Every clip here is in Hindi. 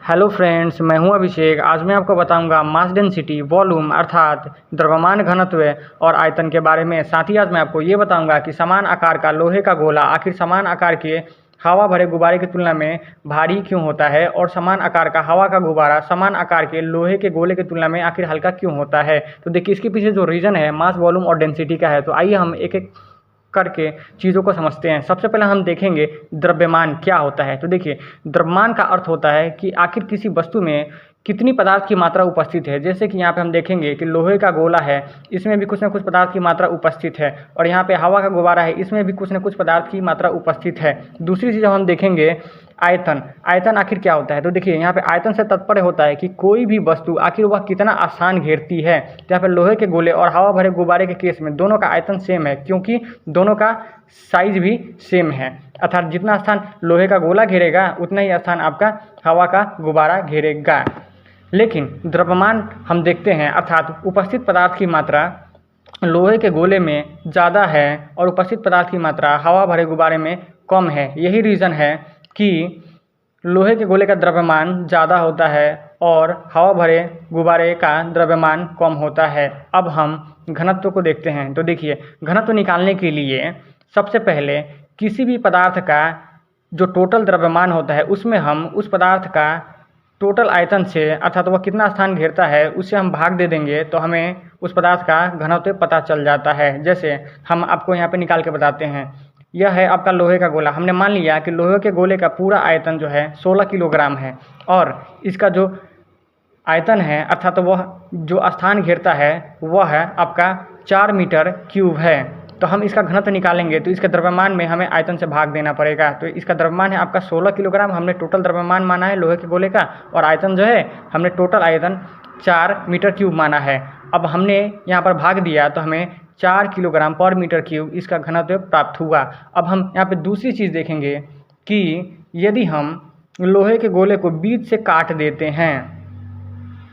हेलो फ्रेंड्स, मैं हूं अभिषेक। आज मैं आपको बताऊंगा मास डेंसिटी, वॉल्यूम अर्थात द्रव्यमान घनत्व और आयतन के बारे में। साथ ही आज मैं आपको ये बताऊंगा कि समान आकार का लोहे का गोला आखिर समान आकार के हवा भरे गुब्बारे की तुलना में भारी क्यों होता है, और समान आकार का हवा का गुब्बारा समान आकार के लोहे के गोले की तुलना में आखिर हल्का क्यों होता है। तो देखिए, इसके पीछे जो रीज़न है मास, वॉल्यूम और डेंसिटी का है। तो आइए हम एक एक करके चीज़ों को समझते हैं। सबसे पहले हम देखेंगे द्रव्यमान क्या होता है। तो देखिए, द्रव्यमान का अर्थ होता है कि आखिर किसी वस्तु में कितनी पदार्थ की मात्रा उपस्थित है। जैसे कि यहाँ पे हम देखेंगे कि लोहे का गोला है, इसमें भी कुछ न कुछ पदार्थ की मात्रा उपस्थित है, और यहाँ पे हवा का गुब्बारा है, इसमें भी कुछ न कुछ पदार्थ की मात्रा उपस्थित है। दूसरी चीज़ हम देखेंगे आयतन। आयतन आखिर क्या होता है। तो देखिए, यहाँ पे आयतन से तात्पर्य होता है कि कोई भी वस्तु आखिर वह कितना स्थान घेरती है। तो यहाँ पे लोहे के गोले और हवा भरे गुब्बारे के केस में दोनों का आयतन सेम है, क्योंकि दोनों का साइज भी सेम है। अर्थात जितना स्थान लोहे का गोला घेरेगा उतना ही स्थान आपका हवा का गुब्बारा घेरेगा। लेकिन द्रव्यमान हम देखते हैं, अर्थात उपस्थित पदार्थ की मात्रा लोहे के गोले में ज़्यादा है और उपस्थित पदार्थ की मात्रा हवा भरे गुब्बारे में कम है। यही रीज़न है कि लोहे के गोले का द्रव्यमान ज़्यादा होता है और हवा भरे गुब्बारे का द्रव्यमान कम होता है। अब हम घनत्व को देखते हैं। तो देखिए, घनत्व निकालने के लिए सबसे पहले किसी भी पदार्थ का जो टोटल द्रव्यमान होता है उसमें हम उस पदार्थ का टोटल आयतन से, अर्थात वह कितना स्थान घेरता है, उससे हम भाग दे देंगे तो हमें उस पदार्थ का घनत्व पता चल जाता है। जैसे हम आपको यहाँ पे निकाल के बताते हैं। यह है आपका लोहे का गोला। हमने मान लिया कि लोहे के गोले का पूरा आयतन जो है 16 किलोग्राम है, और इसका जो आयतन है, अर्थात वह जो स्थान घेरता है वह है आपका 4 मीटर क्यूब है। तो हम इसका घनत्व निकालेंगे तो इसके द्रव्यमान में हमें आयतन से भाग देना पड़ेगा। तो इसका द्रव्यमान है आपका 16 किलोग्राम। हमने टोटल द्रव्यमान माना है लोहे के गोले का, और आयतन जो है हमने टोटल आयतन 4 मीटर क्यूब माना है। अब हमने यहाँ पर भाग दिया तो हमें 4 किलोग्राम पर मीटर क्यूब इसका घनत्व प्राप्त हुआ। अब हम यहाँ पे दूसरी चीज़ देखेंगे कि यदि हम लोहे के गोले को बीच से काट देते हैं,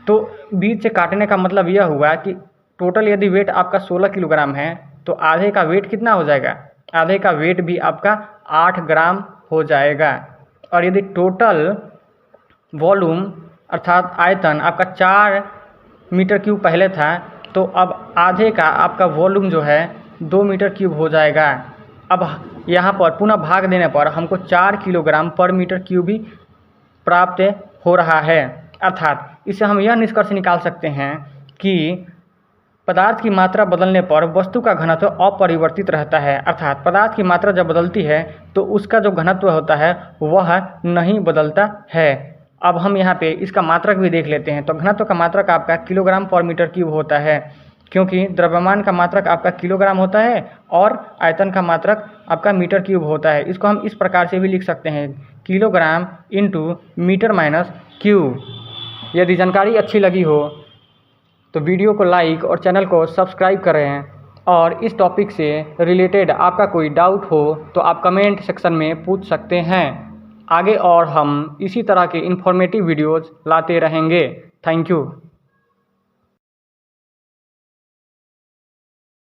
तो बीच से काटने का मतलब यह हुआ कि टोटल यदि वेट आपका 16 किलोग्राम है तो आधे का वेट कितना हो जाएगा, आधे का वेट भी आपका 8 ग्राम हो जाएगा। और यदि टोटल वॉल्यूम अर्थात आयतन आपका 4 मीटर क्यूब पहले था, तो अब आधे का आपका वॉल्यूम जो है 2 मीटर क्यूब हो जाएगा। अब यहाँ पर पुनः भाग देने पर हमको 4 किलोग्राम पर मीटर क्यूब भी प्राप्त हो रहा है। अर्थात इससे हम यह निष्कर्ष निकाल सकते हैं कि पदार्थ की मात्रा बदलने पर वस्तु का घनत्व अपरिवर्तित रहता है। अर्थात पदार्थ की मात्रा जब बदलती है तो उसका जो घनत्व होता है वह नहीं बदलता है। अब हम यहाँ पे इसका मात्रक भी देख लेते हैं। तो घनत्व का मात्रक आपका किलोग्राम पर मीटर क्यूब होता है, क्योंकि द्रव्यमान का मात्रक आपका किलोग्राम होता है और आयतन का मात्रक आपका मीटर क्यूब होता है। इसको हम इस प्रकार से भी लिख सकते हैं, kilogram into metre minus cube. यदि जानकारी अच्छी लगी हो तो वीडियो को लाइक और चैनल को सब्सक्राइब करें, और इस टॉपिक से रिलेटेड आपका कोई डाउट हो तो आप कमेंट सेक्शन में पूछ सकते हैं। आगे और हम इसी तरह के इन्फॉर्मेटिव वीडियोज़ लाते रहेंगे। Thank you.